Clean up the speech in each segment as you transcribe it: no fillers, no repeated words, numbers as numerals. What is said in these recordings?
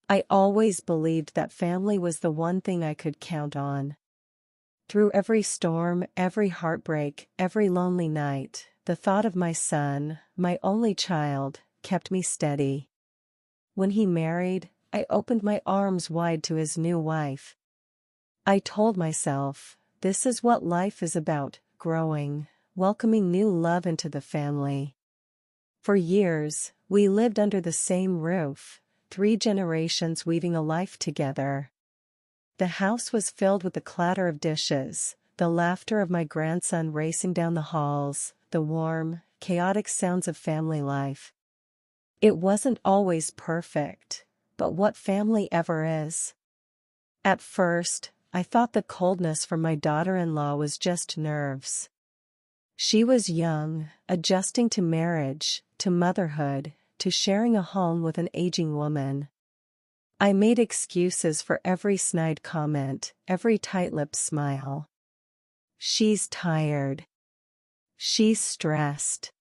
I always believed that family was the one thing I could count on. Through every storm, every heartbreak, every lonely night, the thought of my son, my only child, kept me steady. When he married, I opened my arms wide to his new wife. I told myself, this is what life is about, growing, welcoming new love into the family. For years, we lived under the same roof, 3 generations weaving a life together. The house was filled with the clatter of dishes, the laughter of my grandson racing down the halls, the warm, chaotic sounds of family life. It wasn't always perfect, but what family ever is? At first, I thought the coldness from my daughter-in-law was just nerves. She was young, adjusting to marriage, to motherhood, to sharing a home with an aging woman. I made excuses for every snide comment, every tight-lipped smile. She's tired. She's stressed.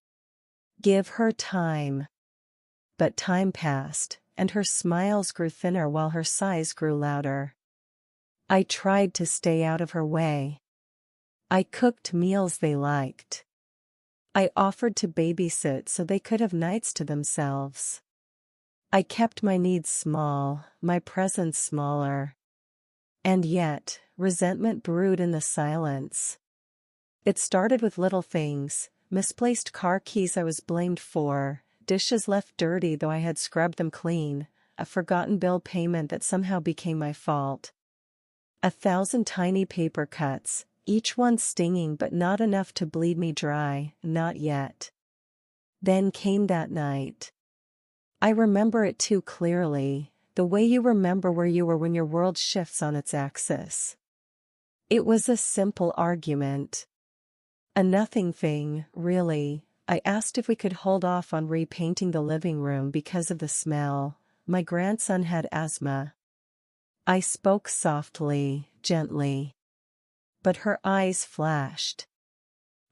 Give her time. But time passed, and her smiles grew thinner while her sighs grew louder. I tried to stay out of her way. I cooked meals they liked. I offered to babysit so they could have nights to themselves. I kept my needs small, my presence smaller. And yet, resentment brewed in the silence. It started with little things, misplaced car keys I was blamed for, dishes left dirty though I had scrubbed them clean, a forgotten bill payment that somehow became my fault. 1,000 tiny paper cuts, each one stinging but not enough to bleed me dry, not yet. Then came that night. I remember it too clearly, the way you remember where you were when your world shifts on its axis. It was a simple argument. A nothing thing, really. I asked if we could hold off on repainting the living room because of the smell. My grandson had asthma. I spoke softly, gently. But her eyes flashed.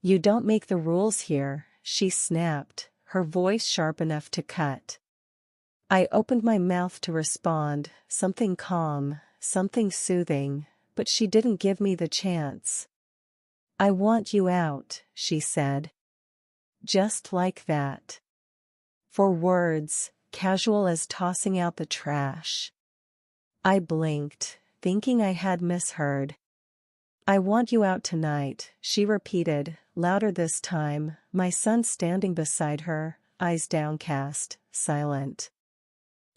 You don't make the rules here, she snapped, her voice sharp enough to cut. I opened my mouth to respond, something calm, something soothing, but she didn't give me the chance. I want you out, she said. Just like that. For words, casual as tossing out the trash. I blinked, thinking I had misheard. I want you out tonight, she repeated, louder this time, my son standing beside her, eyes downcast, silent.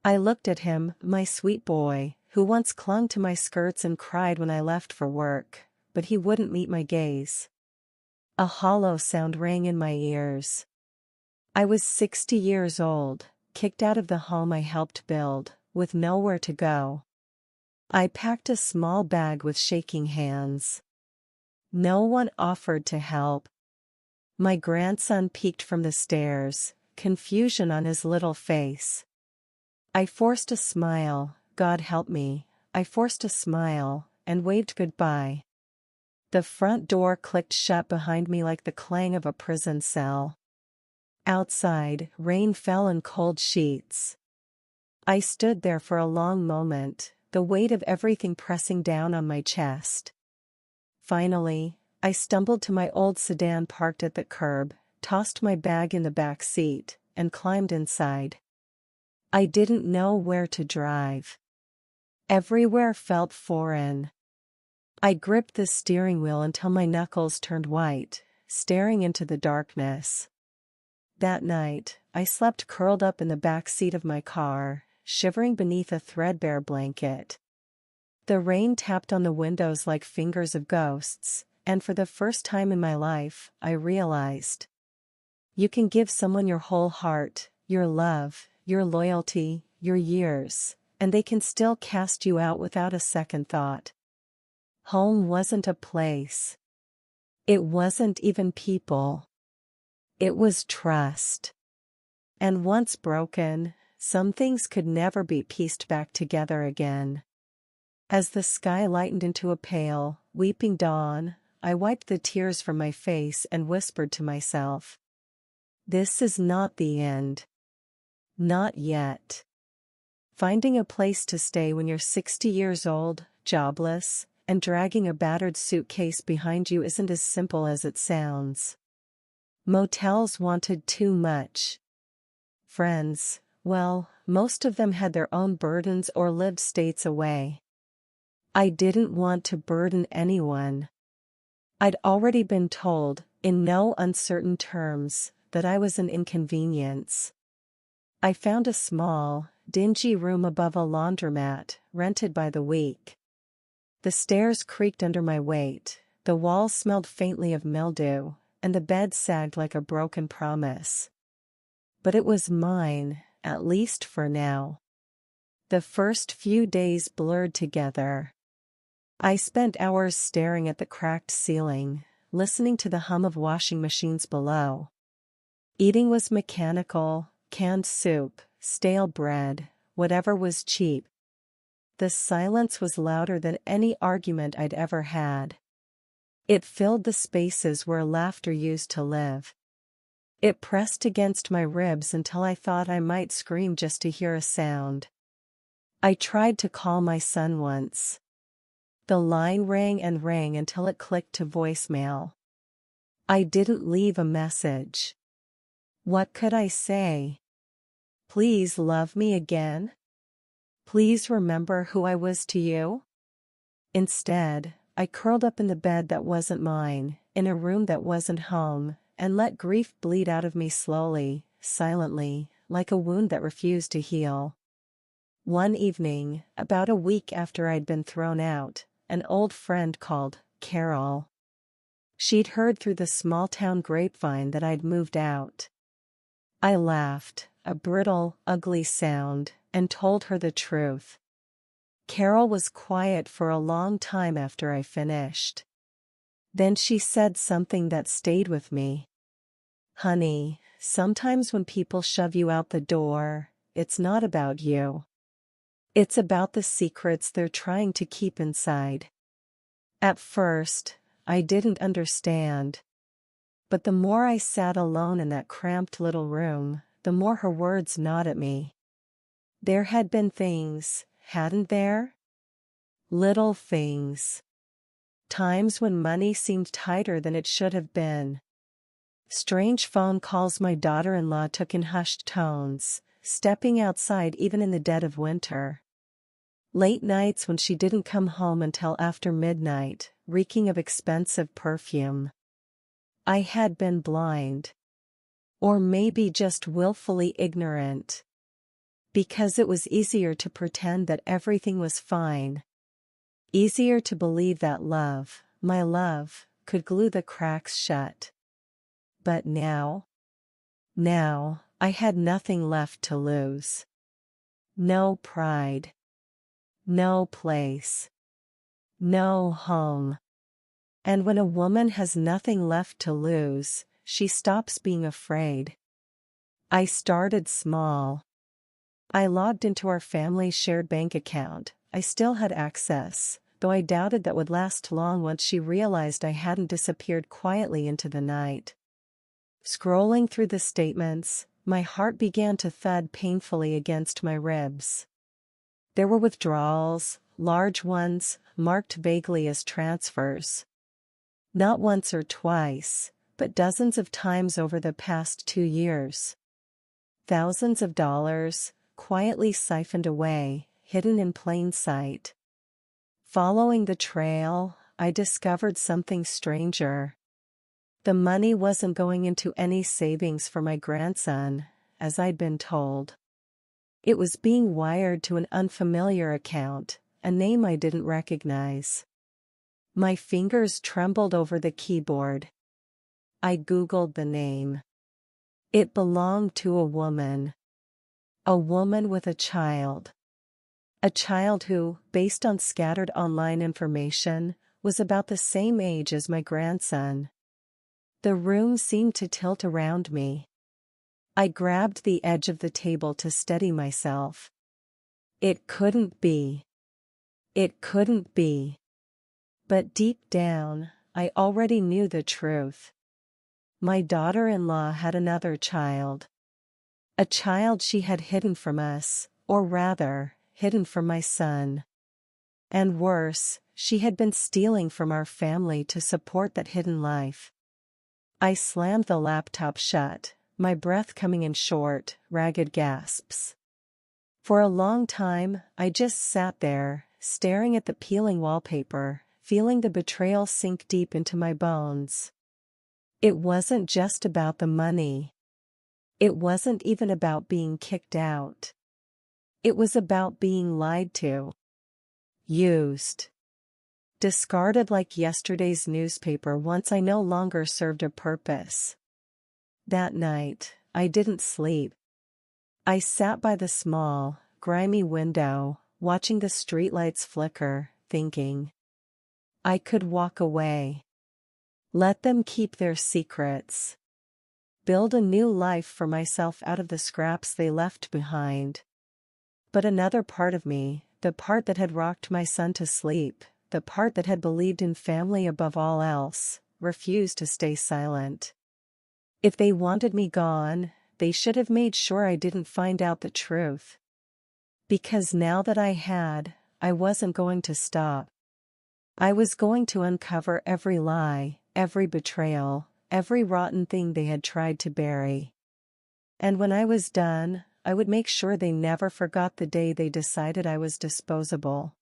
I looked at him, my sweet boy, who once clung to my skirts and cried when I left for work, but he wouldn't meet my gaze. A hollow sound rang in my ears. I was 60 years old, kicked out of the home I helped build, with nowhere to go. I packed a small bag with shaking hands. No one offered to help. My grandson peeked from the stairs, confusion on his little face. I forced a smile, God help me, I forced a smile, and waved goodbye. The front door clicked shut behind me like the clang of a prison cell. Outside, rain fell in cold sheets. I stood there for a long moment, the weight of everything pressing down on my chest. Finally, I stumbled to my old sedan parked at the curb, tossed my bag in the back seat, and climbed inside. I didn't know where to drive. Everywhere felt foreign. I gripped the steering wheel until my knuckles turned white, staring into the darkness. That night, I slept curled up in the back seat of my car, shivering beneath a threadbare blanket. The rain tapped on the windows like fingers of ghosts, and for the first time in my life, I realized. You can give someone your whole heart, your love, your loyalty, your years, and they can still cast you out without a second thought. Home wasn't a place. It wasn't even people. It was trust. And once broken, some things could never be pieced back together again. As the sky lightened into a pale, weeping dawn, I wiped the tears from my face and whispered to myself. This is not the end. Not yet. Finding a place to stay when you're 60 years old, jobless, and dragging a battered suitcase behind you isn't as simple as it sounds. Motels wanted too much. Friends, well, most of them had their own burdens or lived states away. I didn't want to burden anyone. I'd already been told, in no uncertain terms, that I was an inconvenience. I found a small, dingy room above a laundromat, rented by the week. The stairs creaked under my weight, the walls smelled faintly of mildew, and the bed sagged like a broken promise. But it was mine, at least for now. The first few days blurred together. I spent hours staring at the cracked ceiling, listening to the hum of washing machines below. Eating was mechanical, canned soup, stale bread, whatever was cheap. The silence was louder than any argument I'd ever had. It filled the spaces where laughter used to live. It pressed against my ribs until I thought I might scream just to hear a sound. I tried to call my son once. The line rang and rang until it clicked to voicemail. I didn't leave a message. What could I say? Please love me again? Please remember who I was to you? Instead, I curled up in the bed that wasn't mine, in a room that wasn't home, and let grief bleed out of me slowly, silently, like a wound that refused to heal. One evening, about a week after I'd been thrown out, an old friend called, Carol. She'd heard through the small-town grapevine that I'd moved out. I laughed, a brittle, ugly sound, and told her the truth. Carol was quiet for a long time after I finished. Then she said something that stayed with me. Honey, sometimes when people shove you out the door, it's not about you. It's about the secrets they're trying to keep inside. At first, I didn't understand. But the more I sat alone in that cramped little room, the more her words gnawed at me. There had been things, hadn't there? Little things. Times when money seemed tighter than it should have been. Strange phone calls my daughter-in-law took in hushed tones, stepping outside even in the dead of winter. Late nights when she didn't come home until after midnight, reeking of expensive perfume. I had been blind. Or maybe just willfully ignorant. Because it was easier to pretend that everything was fine. Easier to believe that love, my love, could glue the cracks shut. But now? Now, I had nothing left to lose. No pride. No place. No home. And when a woman has nothing left to lose, she stops being afraid. I started small. I logged into our family's shared bank account. I still had access, though I doubted that would last long once she realized I hadn't disappeared quietly into the night. Scrolling through the statements, my heart began to thud painfully against my ribs. There were withdrawals, large ones, marked vaguely as transfers. Not once or twice, but dozens of times over the past 2 years. Thousands of dollars, quietly siphoned away, hidden in plain sight. Following the trail, I discovered something stranger. The money wasn't going into any savings for my grandson, as I'd been told. It was being wired to an unfamiliar account, a name I didn't recognize. My fingers trembled over the keyboard. I Googled the name. It belonged to a woman. A woman with a child. A child who, based on scattered online information, was about the same age as my grandson. The room seemed to tilt around me. I grabbed the edge of the table to steady myself. It couldn't be. It couldn't be. But deep down, I already knew the truth. My daughter-in-law had another child. A child she had hidden from us, or rather, hidden from my son. And worse, she had been stealing from our family to support that hidden life. I slammed the laptop shut, my breath coming in short, ragged gasps. For a long time, I just sat there, staring at the peeling wallpaper, feeling the betrayal sink deep into my bones. It wasn't just about the money. It wasn't even about being kicked out. It was about being lied to. Used. Discarded like yesterday's newspaper once I no longer served a purpose. That night, I didn't sleep. I sat by the small, grimy window, watching the streetlights flicker, thinking. I could walk away. Let them keep their secrets. Build a new life for myself out of the scraps they left behind. But another part of me, the part that had rocked my son to sleep, the part that had believed in family above all else, refused to stay silent. If they wanted me gone, they should have made sure I didn't find out the truth. Because now that I had, I wasn't going to stop. I was going to uncover every lie, every betrayal, every rotten thing they had tried to bury. And when I was done, I would make sure they never forgot the day they decided I was disposable.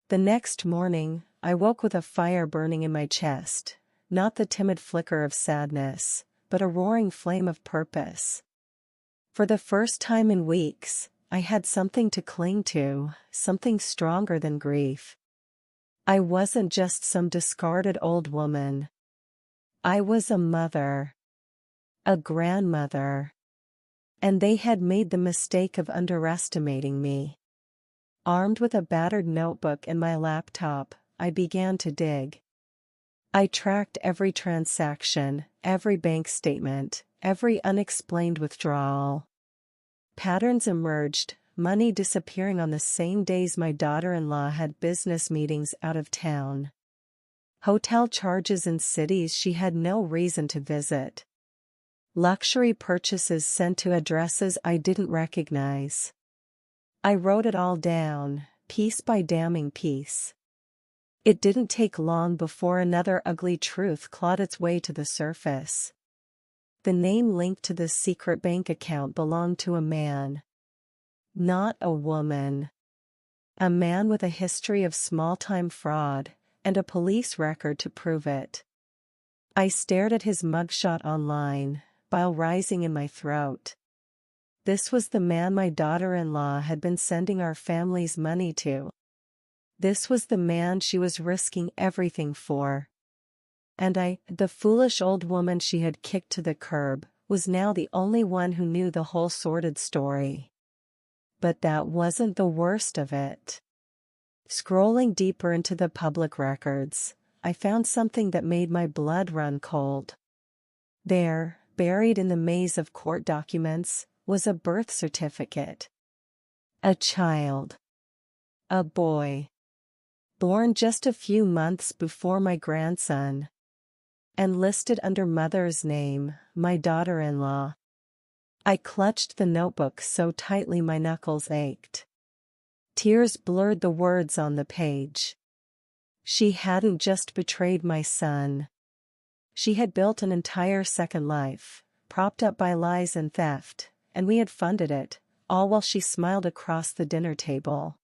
The next morning, I woke with a fire burning in my chest, not the timid flicker of sadness, but a roaring flame of purpose. For the first time in weeks, I had something to cling to, something stronger than grief. I wasn't just some discarded old woman. I was a mother. A grandmother. And they had made the mistake of underestimating me. Armed with a battered notebook and my laptop, I began to dig. I tracked every transaction, every bank statement, every unexplained withdrawal. Patterns emerged, money disappearing on the same days my daughter-in-law had business meetings out of town. Hotel charges in cities she had no reason to visit. Luxury purchases sent to addresses I didn't recognize. I wrote it all down, piece by damning piece. It didn't take long before another ugly truth clawed its way to the surface. The name linked to the secret bank account belonged to a man. Not a woman. A man with a history of small-time fraud, and a police record to prove it. I stared at his mugshot online, bile rising in my throat. This was the man my daughter-in-law had been sending our family's money to. This was the man she was risking everything for. And I, the foolish old woman she had kicked to the curb, was now the only one who knew the whole sordid story. But that wasn't the worst of it. Scrolling deeper into the public records, I found something that made my blood run cold. There, buried in the maze of court documents, was a birth certificate. A child. A boy. Born just a few months before my grandson. And listed under mother's name, my daughter-in-law. I clutched the notebook so tightly my knuckles ached. Tears blurred the words on the page. She hadn't just betrayed my son. She had built an entire second life, propped up by lies and theft, and we had funded it, all while she smiled across the dinner table.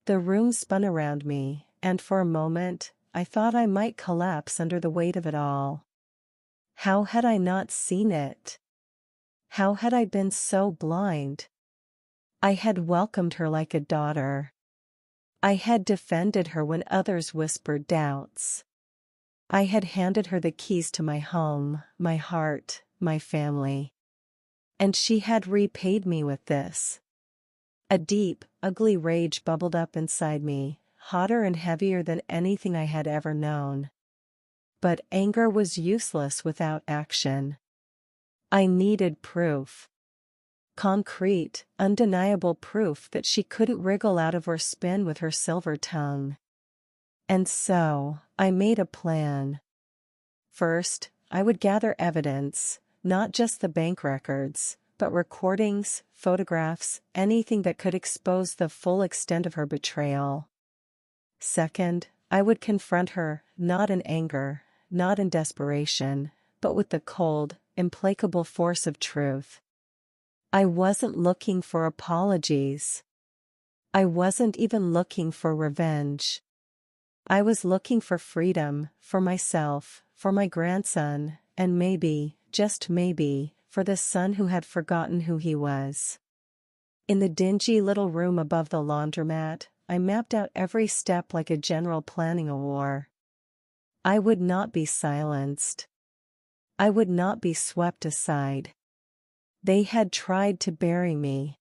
The room spun around me, and for a moment, I thought I might collapse under the weight of it all. How had I not seen it? How had I been so blind? I had welcomed her like a daughter. I had defended her when others whispered doubts. I had handed her the keys to my home, my heart, my family. And she had repaid me with this. A deep, ugly rage bubbled up inside me, hotter and heavier than anything I had ever known. But anger was useless without action. I needed proof. Concrete, undeniable proof that she couldn't wriggle out of or spin with her silver tongue. And so, I made a plan. First, I would gather evidence, not just the bank records, but recordings, photographs, anything that could expose the full extent of her betrayal. Second, I would confront her, not in anger, not in desperation, but with the cold, implacable force of truth. I wasn't looking for apologies. I wasn't even looking for revenge. I was looking for freedom, for myself, for my grandson, and maybe, just maybe, for the son who had forgotten who he was. In the dingy little room above the laundromat, I mapped out every step like a general planning a war. I would not be silenced. I would not be swept aside. They had tried to bury me.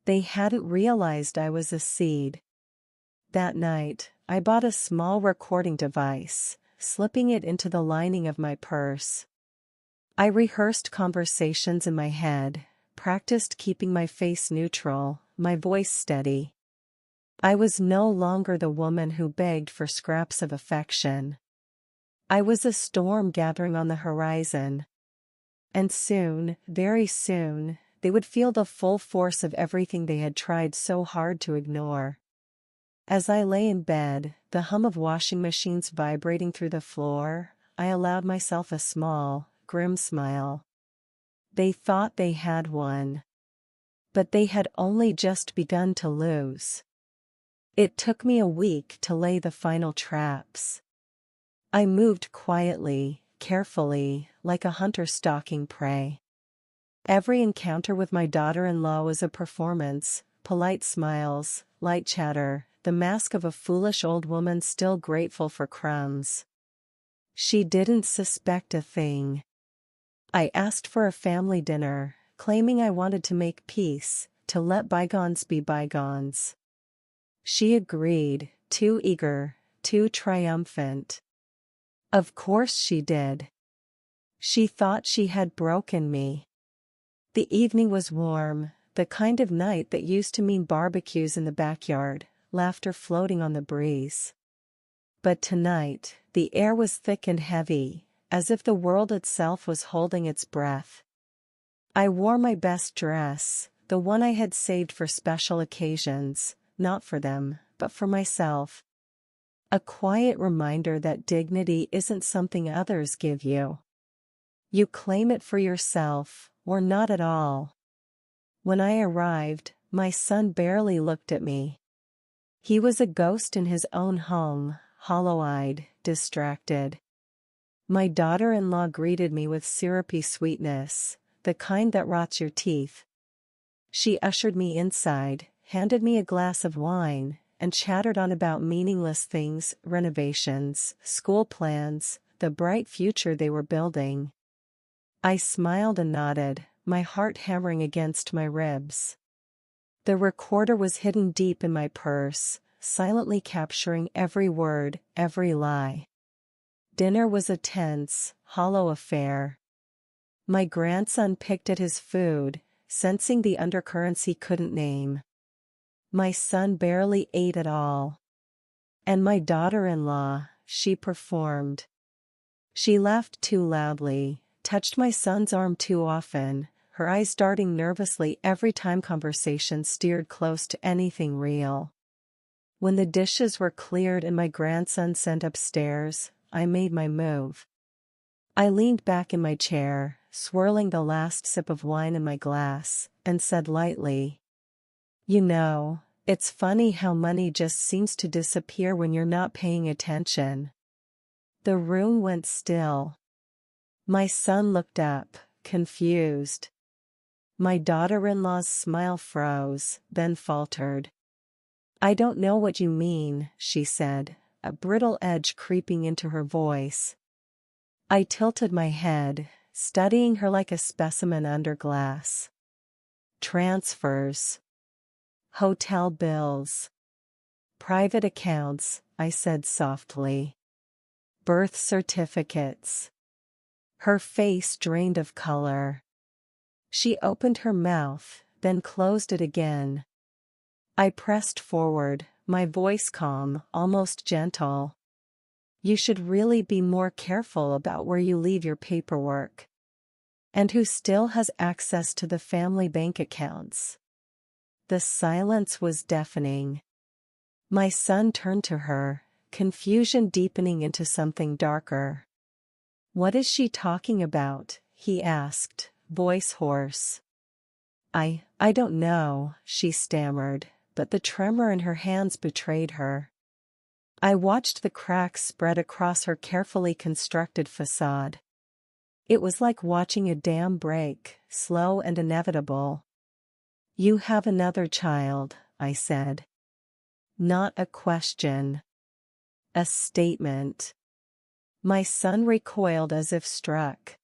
They hadn't realized I was a seed. That night, I bought a small recording device, slipping it into the lining of my purse. I rehearsed conversations in my head, practiced keeping my face neutral, my voice steady. I was no longer the woman who begged for scraps of affection. I was a storm gathering on the horizon. And soon, very soon, they would feel the full force of everything they had tried so hard to ignore. As I lay in bed, the hum of washing machines vibrating through the floor, I allowed myself a small, grim smile. They thought they had won. But they had only just begun to lose. It took me a week to lay the final traps. I moved quietly, carefully, like a hunter stalking prey. Every encounter with my daughter-in-law was a performance, polite smiles, light chatter, the mask of a foolish old woman still grateful for crumbs. She didn't suspect a thing. I asked for a family dinner, claiming I wanted to make peace, to let bygones be bygones. She agreed, too eager, too triumphant. Of course she did. She thought she had broken me. The evening was warm, the kind of night that used to mean barbecues in the backyard, laughter floating on the breeze. But tonight, the air was thick and heavy, as if the world itself was holding its breath. I wore my best dress, the one I had saved for special occasions, not for them, but for myself. A quiet reminder that dignity isn't something others give you. You claim it for yourself, or not at all. When I arrived, my son barely looked at me. He was a ghost in his own home, hollow-eyed, distracted. My daughter-in-law greeted me with syrupy sweetness, the kind that rots your teeth. She ushered me inside, handed me a glass of wine, and chattered on about meaningless things, renovations, school plans, the bright future they were building. I smiled and nodded, my heart hammering against my ribs. The recorder was hidden deep in my purse, silently capturing every word, every lie. Dinner was a tense, hollow affair. My grandson picked at his food, sensing the undercurrents he couldn't name. My son barely ate at all. And my daughter-in-law, she performed. She laughed too loudly, touched my son's arm too often, her eyes darting nervously every time conversation steered close to anything real. When the dishes were cleared and my grandson sent upstairs, I made my move. I leaned back in my chair, swirling the last sip of wine in my glass, and said lightly, "You know, it's funny how money just seems to disappear when you're not paying attention." The room went still. My son looked up, confused. My daughter-in-law's smile froze, then faltered. "I don't know what you mean," she said, a brittle edge creeping into her voice. I tilted my head, studying her like a specimen under glass. "Transfers. Hotel bills. Private accounts," I said softly. "Birth certificates." Her face drained of color. She opened her mouth, then closed it again. I pressed forward, my voice calm, almost gentle. "You should really be more careful about where you leave your paperwork. And who still has access to the family bank accounts. The silence was deafening. My son turned to her, confusion deepening into something darker. "What is she talking about?" he asked, voice hoarse. I don't know," she stammered, but the tremor in her hands betrayed her. I watched the cracks spread across her carefully constructed facade. It was like watching a dam break, slow and inevitable. "You have another child," I said. Not a question. A statement. My son recoiled as if struck.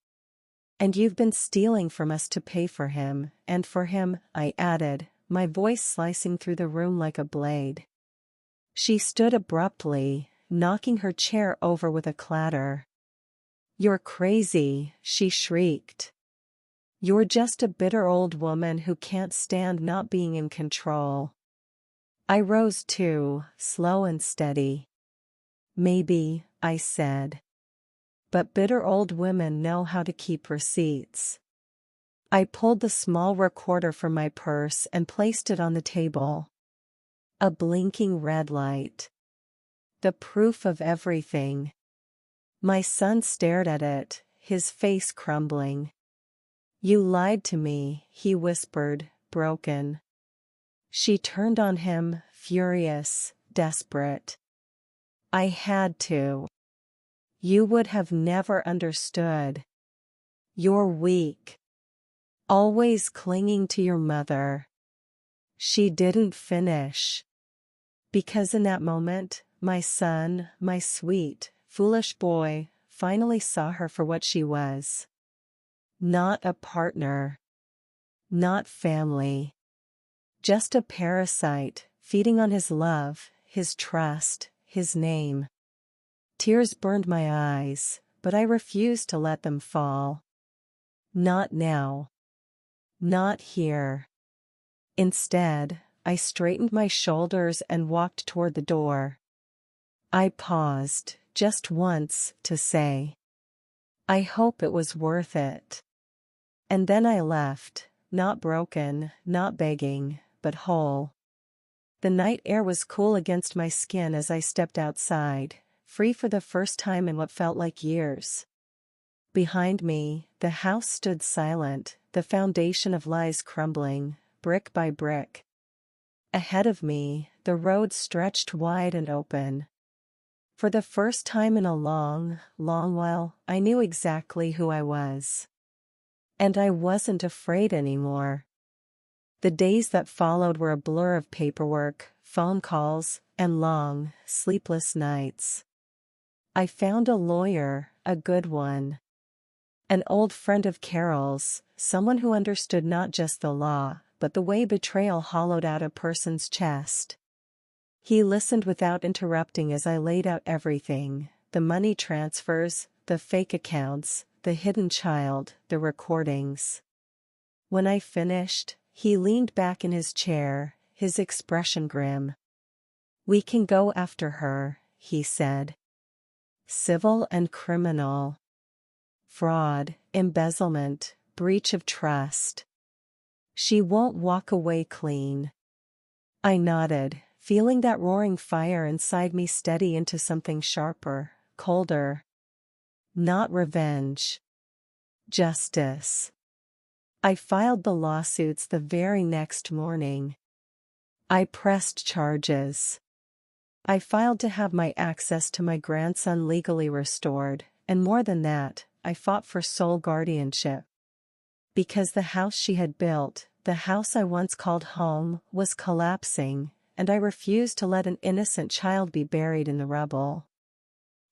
"And you've been stealing from us to pay for him, and for him," I added, my voice slicing through the room like a blade. She stood abruptly, knocking her chair over with a clatter. "You're crazy," she shrieked. "You're just a bitter old woman who can't stand not being in control." I rose too, slow and steady. "Maybe," I said. "But bitter old women know how to keep receipts." I pulled the small recorder from my purse and placed it on the table. A blinking red light. The proof of everything. My son stared at it, his face crumbling. "You lied to me," he whispered, broken. She turned on him, furious, desperate. "I had to. You would have never understood. You're weak. Always clinging to your mother." She didn't finish. Because in that moment, my son, my sweet, foolish boy, finally saw her for what she was. Not a partner. Not family. Just a parasite, feeding on his love, his trust, his name. Tears burned my eyes, but I refused to let them fall. Not now. Not here. Instead, I straightened my shoulders and walked toward the door. I paused, just once, to say, "I hope it was worth it." And then I left, not broken, not begging, but whole. The night air was cool against my skin as I stepped outside, free for the first time in what felt like years. Behind me, the house stood silent, the foundation of lies crumbling, brick by brick. Ahead of me, the road stretched wide and open. For the first time in a long, long while, I knew exactly who I was. And I wasn't afraid anymore. The days that followed were a blur of paperwork, phone calls, and long, sleepless nights. I found a lawyer, a good one. An old friend of Carol's, someone who understood not just the law, but the way betrayal hollowed out a person's chest. He listened without interrupting as I laid out everything: the money transfers, the fake accounts, the hidden child, the recordings. When I finished, he leaned back in his chair, his expression grim. "We can go after her," he said. "Civil and criminal. Fraud, embezzlement, breach of trust. She won't walk away clean." I nodded, feeling that roaring fire inside me steady into something sharper, colder. Not revenge. Justice. I filed the lawsuits the very next morning. I pressed charges. I filed to have my access to my grandson legally restored, and more than that, I fought for sole guardianship. Because the house she had built, the house I once called home, was collapsing, and I refused to let an innocent child be buried in the rubble.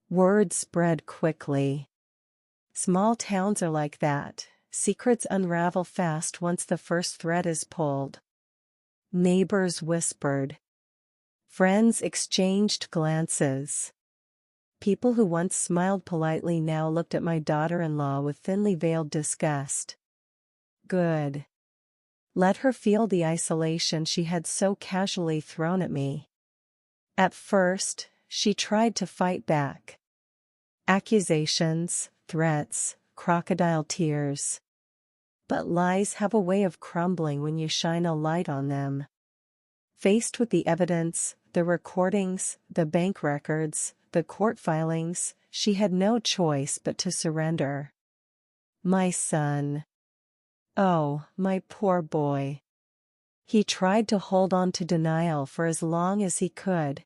Word spread quickly. Small towns are like that. Secrets unravel fast once the first thread is pulled. Neighbors whispered. Friends exchanged glances. People who once smiled politely now looked at my daughter-in-law with thinly veiled disgust. Good. Let her feel the isolation she had so casually thrown at me. At first, she tried to fight back. Accusations, threats, crocodile tears. But lies have a way of crumbling when you shine a light on them. Faced with the evidence, the recordings, the bank records, the court filings, she had no choice but to surrender. My son. Oh, my poor boy. He tried to hold on to denial for as long as he could.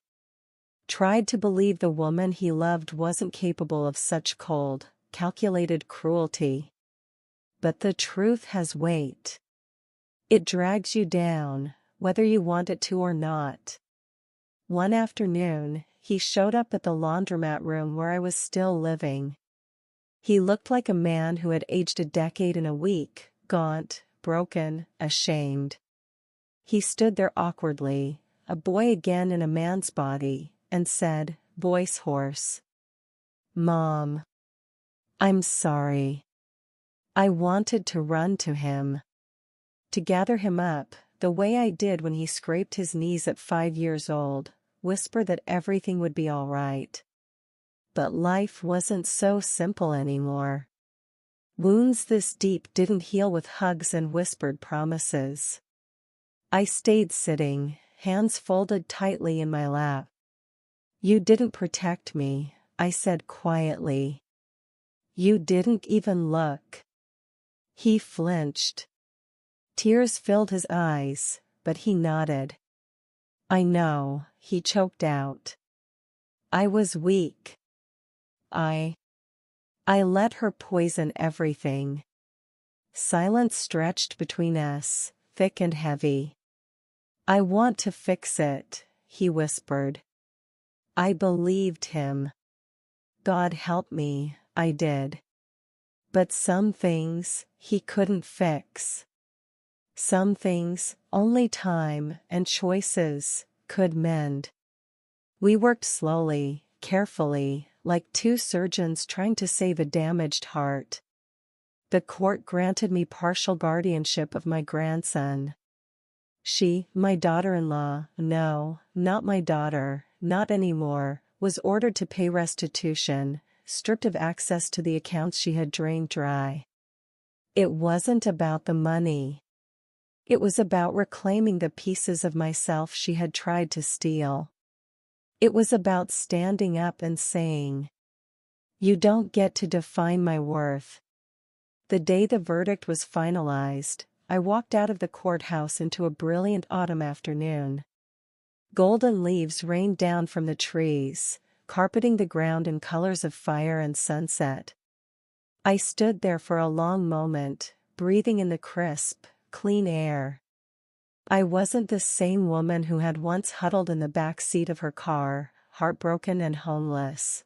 Tried to believe the woman he loved wasn't capable of such cold, calculated cruelty. But the truth has weight. It drags you down, whether you want it to or not. One afternoon, he showed up at the laundromat room where I was still living. He looked like a man who had aged a decade in a week, gaunt, broken, ashamed. He stood there awkwardly, a boy again in a man's body, and said, voice hoarse, "Mom. I'm sorry." I wanted to run to him. To gather him up, the way I did when he scraped his knees at 5 years old, whisper that everything would be all right. But life wasn't so simple anymore. Wounds this deep didn't heal with hugs and whispered promises. I stayed sitting, hands folded tightly in my lap. "You didn't protect me," I said quietly. "You didn't even look." He flinched. Tears filled his eyes, but he nodded. "I know," he choked out. "I was weak. I let her poison everything." Silence stretched between us, thick and heavy. "I want to fix it," he whispered. I believed him. God help me, I did. But some things he couldn't fix. Some things only time and choices could mend. We worked slowly, carefully, like two surgeons trying to save a damaged heart. The court granted me partial guardianship of my grandson. She, my daughter-in-law, no, not my daughter, not anymore, was ordered to pay restitution, stripped of access to the accounts she had drained dry. It wasn't about the money. It was about reclaiming the pieces of myself she had tried to steal. It was about standing up and saying, "You don't get to define my worth." The day the verdict was finalized, I walked out of the courthouse into a brilliant autumn afternoon. Golden leaves rained down from the trees, carpeting the ground in colors of fire and sunset. I stood there for a long moment, breathing in the crisp, clean air. I wasn't the same woman who had once huddled in the back seat of her car, heartbroken and homeless.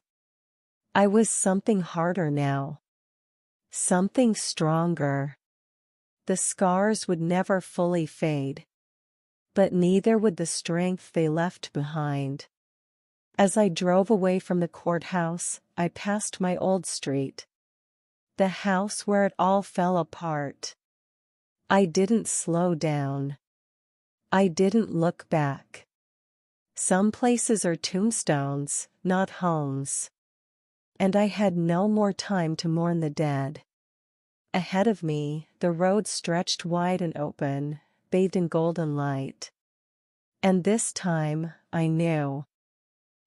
I was something harder now. Something stronger. The scars would never fully fade. But neither would the strength they left behind. As I drove away from the courthouse, I passed my old street. The house where it all fell apart. I didn't slow down. I didn't look back. Some places are tombstones, not homes. And I had no more time to mourn the dead. Ahead of me, the road stretched wide and open, bathed in golden light. And this time, I knew.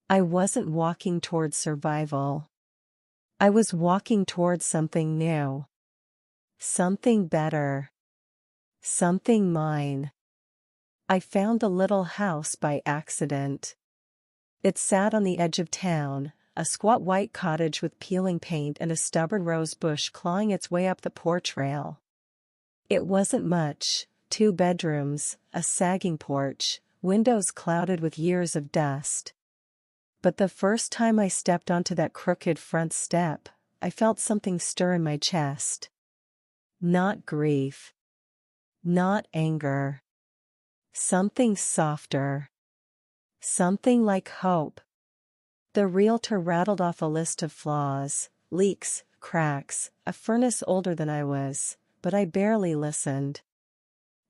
I wasn't walking towards survival. I was walking towards something new. Something better. Something mine. I found the little house by accident. It sat on the edge of town, a squat white cottage with peeling paint and a stubborn rose bush clawing its way up the porch rail. It wasn't much, 2 bedrooms, a sagging porch, windows clouded with years of dust. But the first time I stepped onto that crooked front step, I felt something stir in my chest. Not grief. Not anger. Something softer. Something like hope. The realtor rattled off a list of flaws, leaks, cracks, a furnace older than I was, but I barely listened.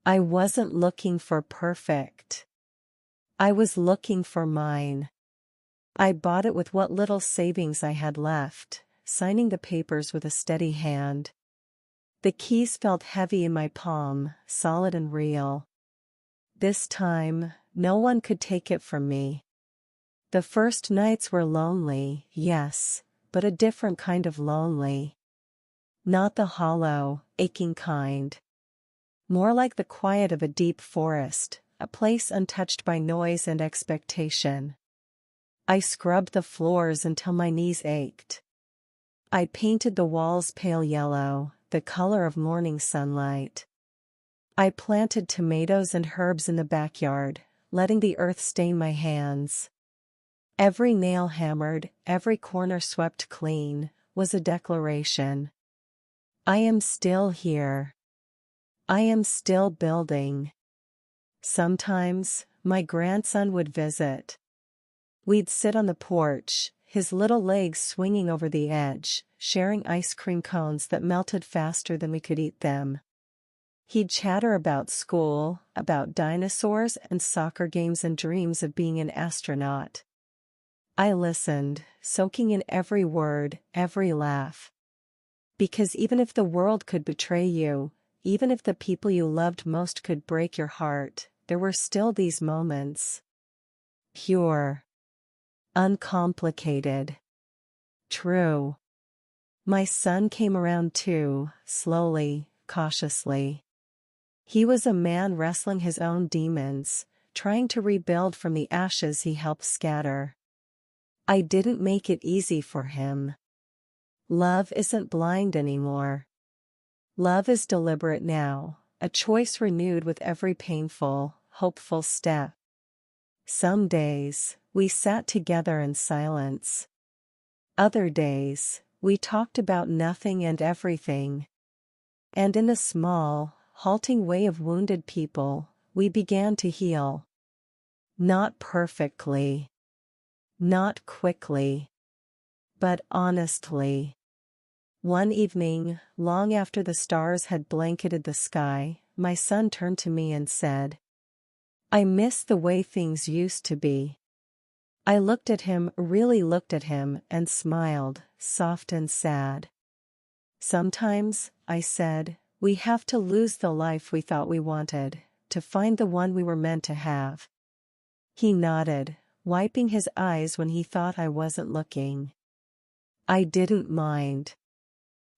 I wasn't looking for perfect. I was looking for mine. I bought it with what little savings I had left, signing the papers with a steady hand. The keys felt heavy in my palm, solid and real. This time, no one could take it from me. The first nights were lonely, yes, but a different kind of lonely. Not the hollow, aching kind. More like the quiet of a deep forest, a place untouched by noise and expectation. I scrubbed the floors until my knees ached. I painted the walls pale yellow, the color of morning sunlight. I planted tomatoes and herbs in the backyard, letting the earth stain my hands. Every nail hammered, every corner swept clean, was a declaration. I am still here. I am still building. Sometimes, my grandson would visit. We'd sit on the porch, his little legs swinging over the edge, sharing ice cream cones that melted faster than we could eat them. He'd chatter about school, about dinosaurs and soccer games and dreams of being an astronaut. I listened, soaking in every word, every laugh. Because even if the world could betray you, even if the people you loved most could break your heart, there were still these moments. Pure. Uncomplicated. True. My son came around too, slowly, cautiously. He was a man wrestling his own demons, trying to rebuild from the ashes he helped scatter. I didn't make it easy for him. Love isn't blind anymore. Love is deliberate now, a choice renewed with every painful, hopeful step. Some days, we sat together in silence. Other days, we talked about nothing and everything. And in the small, halting way of wounded people, we began to heal. Not perfectly. Not quickly. But honestly. One evening, long after the stars had blanketed the sky, my son turned to me and said, "I miss the way things used to be." I looked at him, really looked at him, and smiled, soft and sad. "Sometimes," I said, "we have to lose the life we thought we wanted, to find the one we were meant to have." He nodded, wiping his eyes when he thought I wasn't looking. I didn't mind.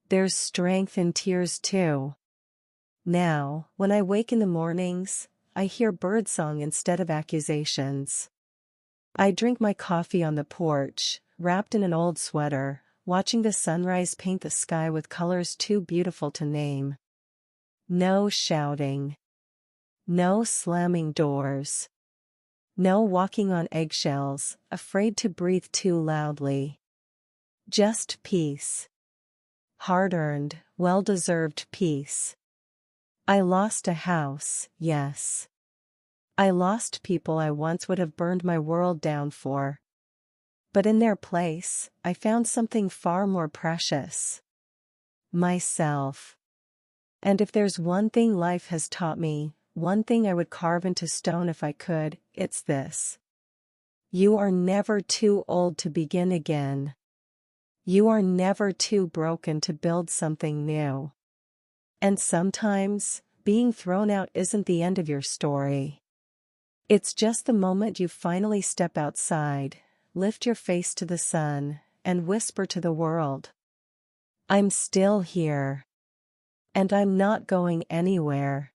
There's strength in tears too. Now, when I wake in the mornings, I hear birdsong instead of accusations. I drink my coffee on the porch, wrapped in an old sweater, watching the sunrise paint the sky with colors too beautiful to name. No shouting. No slamming doors. No walking on eggshells, afraid to breathe too loudly. Just peace. Hard-earned, well-deserved peace. I lost a house, yes. I lost people I once would have burned my world down for. But in their place, I found something far more precious. Myself. And if there's one thing life has taught me, one thing I would carve into stone if I could, it's this. You are never too old to begin again. You are never too broken to build something new. And sometimes, being thrown out isn't the end of your story. It's just the moment you finally step outside, lift your face to the sun, and whisper to the world, "I'm still here. And I'm not going anywhere."